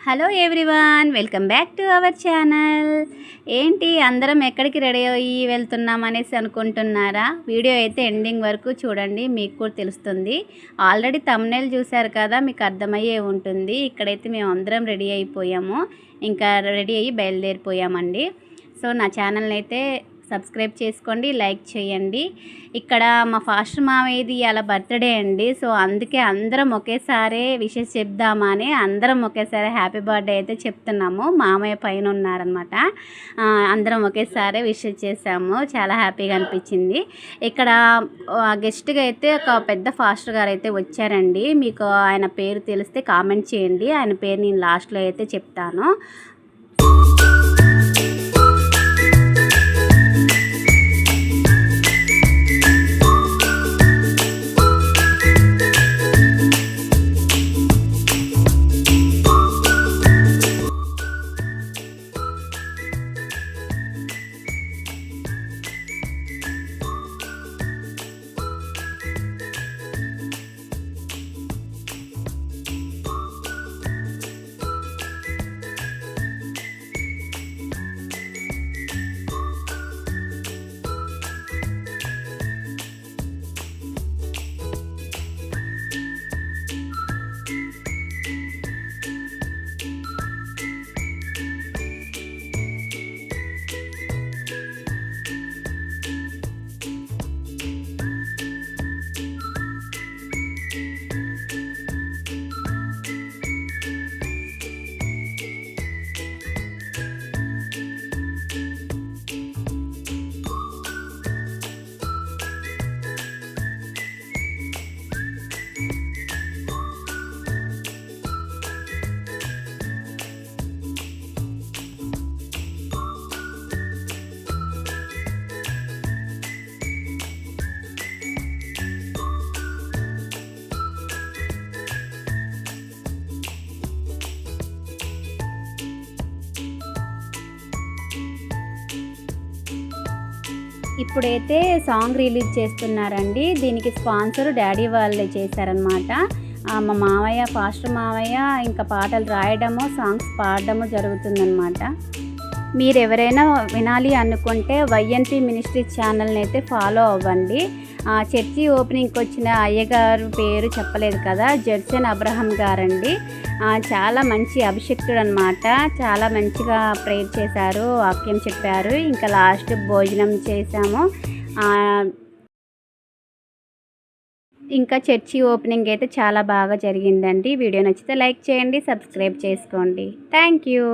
Hello everyone, welcome back to our channel. ఏంటి అందరం ఎక్కడికి రెడీ అయ్యి వెళ్తున్నాం అనేసి అనుకుంటున్నారా? వీడియో అయితే ఎండింగ్ వరకు చూడండి, మీకు కూడా తెలుస్తుంది. ఆల్రెడీ థంబ్నెయిల్ చూశారు కదా, మీకు అర్థమయ్యే ఉంటుంది. ఇక్కడైతే మేము అందరం రెడీ అయిపోయాము, ఇంకా రెడీ అయ్యి బయలుదేరిపోయామండి. సో నా ఛానల్ని అయితే సబ్స్క్రైబ్ చేసుకోండి, లైక్ చేయండి. ఇక్కడ మా ఫాస్టర్ మావయ్యది అలా బర్త్డే అండి. సో అందుకే అందరం ఒకేసారి విషెస్ చెప్దామని అందరం ఒకేసారి హ్యాపీ బర్త్డే అయితే చెప్తున్నాము. మామయ్య పైన ఉన్నారనమాట. అందరం ఒకేసారి విషెస్ చేసాము, చాలా హ్యాపీగా అనిపించింది. ఇక్కడ గెస్ట్గా అయితే ఒక పెద్ద ఫాస్టర్ గారు అయితే వచ్చారండి. మీకు ఆయన పేరు తెలిస్తే కామెంట్ చేయండి, ఆయన పేరు నేను లాస్ట్లో అయితే చెప్తాను. ఇప్పుడైతే సాంగ్ రిలీజ్ చేస్తున్నారండి. దీనికి స్పాన్సర్ డాడీ వాళ్ళే చేశారనమాట. మా మావయ్య, ఫాస్టర్ మావయ్య ఇంకా పాటలు రాయడము, సాంగ్స్ పాడడము జరుగుతుందన్నమాట. మీరు ఎవరైనా వినాలి అనుకుంటే వైఎన్పి మినిస్ట్రీ ఛానల్ని అయితే ఫాలో అవ్వండి. చర్చి ఓపెనింగ్కి వచ్చిన అయ్యగారు పేరు చెప్పలేదు కదా, జడ్సన్ అబ్రహం గారండి. చాలా మంచి అభిషక్తుడు అనమాట. చాలా మంచిగా ప్రేయర్ చేశారు, వాక్యం చెప్పారు. ఇంకా లాస్ట్ భోజనం చేసాము. ఇంకా చర్చి ఓపెనింగ్ అయితే చాలా బాగా జరిగిందండి. వీడియో నచ్చితే లైక్ చేయండి, సబ్స్క్రైబ్ చేసుకోండి. Thank you.